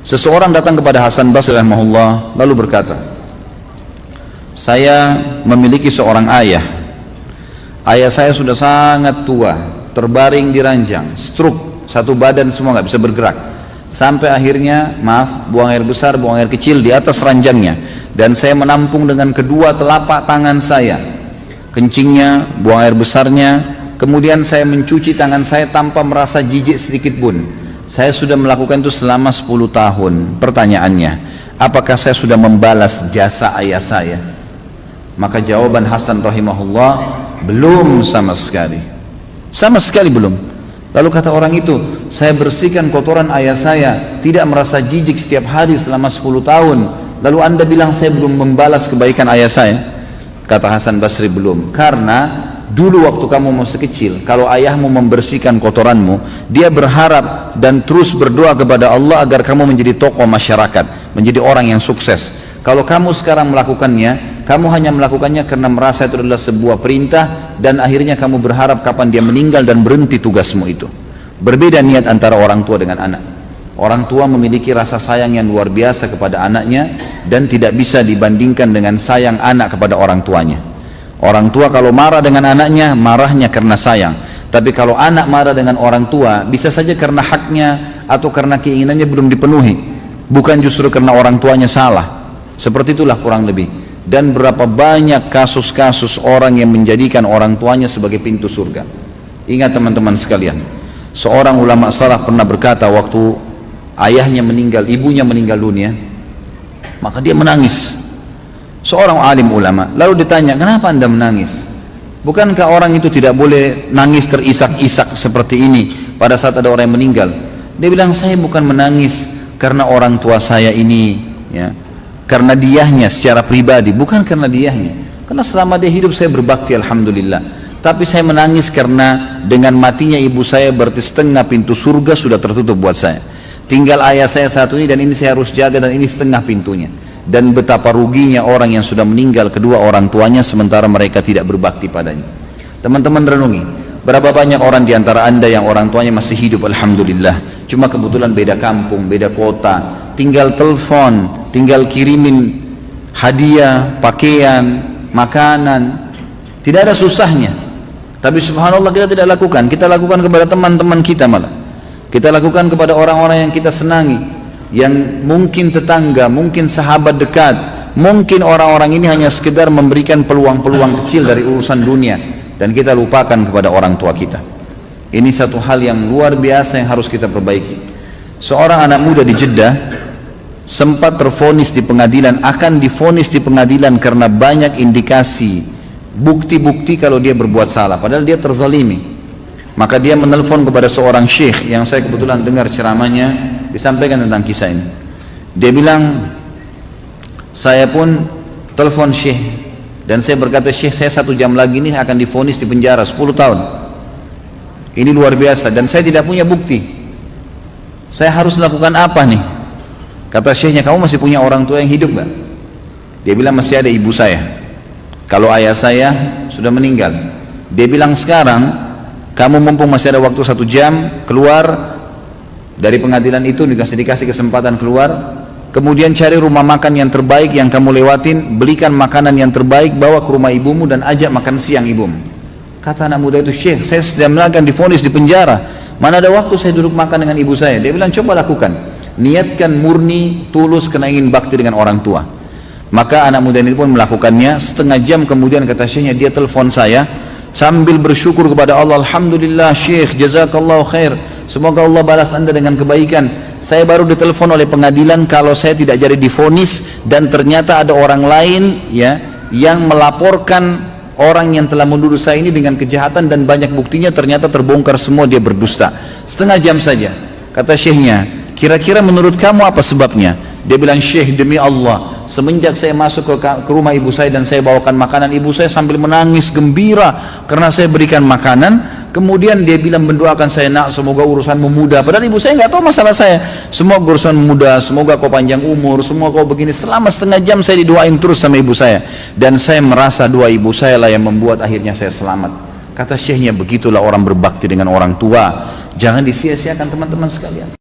Seseorang datang kepada Hasan Basri rahimahullah lalu berkata, saya memiliki seorang ayah. Ayah saya sudah sangat tua, terbaring di ranjang, stroke, satu badan semua nggak bisa bergerak. Sampai akhirnya, buang air besar, buang air kecil di atas ranjangnya. Dan saya menampung dengan kedua telapak tangan saya, kencingnya, buang air besarnya. Kemudian saya mencuci tangan saya tanpa merasa jijik sedikit pun. Saya sudah melakukan itu selama 10 tahun. Pertanyaannya, apakah saya sudah membalas jasa ayah saya? Maka jawaban Hasan rahimahullah, belum sama sekali. Sama sekali belum. Lalu kata orang itu, saya bersihkan kotoran ayah saya, tidak merasa jijik setiap hari selama 10 tahun. Lalu anda bilang saya belum membalas kebaikan ayah saya? Kata Hasan Basri, belum. Karena dulu waktu kamu masih kecil, kalau ayahmu membersihkan kotoranmu, dia berharap dan terus berdoa kepada Allah agar kamu menjadi tokoh masyarakat, menjadi orang yang sukses. Kalau kamu sekarang melakukannya, kamu hanya melakukannya karena merasa itu adalah sebuah perintah, dan akhirnya kamu berharap kapan dia meninggal dan berhenti tugasmu itu. Berbeda niat antara orang tua dengan anak. Orang tua memiliki rasa sayang yang luar biasa kepada anaknya dan tidak bisa dibandingkan dengan sayang anak kepada orang tuanya. Orang tua kalau marah dengan anaknya, marahnya karena sayang. Tapi kalau anak marah dengan orang tua, bisa saja karena haknya atau karena keinginannya belum dipenuhi, bukan justru karena orang tuanya salah. Seperti itulah kurang lebih. Dan berapa banyak kasus-kasus orang yang menjadikan orang tuanya sebagai pintu surga. Ingat teman-teman sekalian, seorang ulama salaf pernah berkata waktu ayahnya meninggal, ibunya meninggal dunia, maka dia menangis. Seorang alim ulama lalu ditanya, kenapa anda menangis? Bukankah orang itu tidak boleh nangis terisak-isak seperti ini pada saat ada orang yang meninggal? Dia bilang, saya bukan menangis karena orang tua saya ini, ya, karena diahnya secara pribadi, bukan karena diahnya, karena selama dia hidup saya berbakti alhamdulillah. Tapi saya menangis karena dengan matinya ibu saya berarti setengah pintu surga sudah tertutup buat saya. Tinggal ayah saya satu ini dan ini saya harus jaga, dan ini setengah pintunya. Dan betapa ruginya orang yang sudah meninggal kedua orang tuanya sementara mereka tidak berbakti padanya. Teman-teman renungi, berapa banyak orang diantara anda yang orang tuanya masih hidup alhamdulillah, cuma kebetulan beda kampung, beda kota, tinggal telepon, tinggal kirimin hadiah, pakaian, makanan, tidak ada susahnya. Tapi subhanallah kita tidak lakukan. Kita lakukan kepada teman-teman kita, malah kita lakukan kepada orang-orang yang kita senangi, yang mungkin tetangga, mungkin sahabat dekat, mungkin orang-orang ini hanya sekedar memberikan peluang-peluang kecil dari urusan dunia, dan kita lupakan kepada orang tua kita. Ini satu hal yang luar biasa yang harus kita perbaiki. Seorang anak muda di Jeddah sempat tervonis di pengadilan, akan divonis di pengadilan karena banyak indikasi, bukti-bukti kalau dia berbuat salah, padahal dia terzalimi. Maka dia menelpon kepada seorang syekh yang saya kebetulan dengar ceramahnya, disampaikan tentang kisah ini. Dia bilang, saya pun telepon syekh dan saya berkata, syekh saya 1 jam lagi ini akan divonis di penjara 10 tahun. Ini luar biasa dan saya tidak punya bukti. Saya harus lakukan apa nih? Kata syekhnya, kamu masih punya orang tua yang hidup gak? Dia bilang, masih ada ibu saya. Kalau ayah saya sudah meninggal. Dia bilang, sekarang kamu mumpung masih ada waktu 1 jam, keluar dari pengadilan itu, dikasih kesempatan keluar, kemudian cari rumah makan yang terbaik yang kamu lewatin, belikan makanan yang terbaik, bawa ke rumah ibumu dan ajak makan siang ibumu. Kata anak muda itu, syekh saya sedang akan divonis di penjara, mana ada waktu saya duduk makan dengan ibu saya. Dia bilang, coba lakukan, niatkan murni, tulus karena ingin bakti dengan orang tua. Maka anak muda ini pun melakukannya. Setengah jam kemudian kata syekhnya, dia telepon saya sambil bersyukur kepada Allah, alhamdulillah syekh, jazakallahu khair, semoga Allah balas anda dengan kebaikan. Saya baru ditelepon oleh pengadilan kalau saya tidak jadi divonis, dan ternyata ada orang lain, ya, yang melaporkan orang yang telah menuduh saya ini dengan kejahatan, dan banyak buktinya ternyata terbongkar semua, dia berdusta. Setengah jam saja. Kata syekhnya, kira-kira menurut kamu apa sebabnya? Dia bilang, syekh demi Allah, semenjak saya masuk ke rumah ibu saya dan saya bawakan makanan, ibu saya sambil menangis gembira karena saya berikan makanan. Kemudian dia bilang, mendoakan saya, nak semoga urusanmu mudah. Padahal ibu saya nggak tahu masalah saya. Semoga urusan mudah, semoga kau panjang umur, semoga kau begini. Selama setengah jam saya didoain terus sama ibu saya, dan saya merasa doa ibu saya lah yang membuat akhirnya saya selamat. Kata syekhnya, begitulah orang berbakti dengan orang tua. Jangan disia-siakan teman-teman sekalian.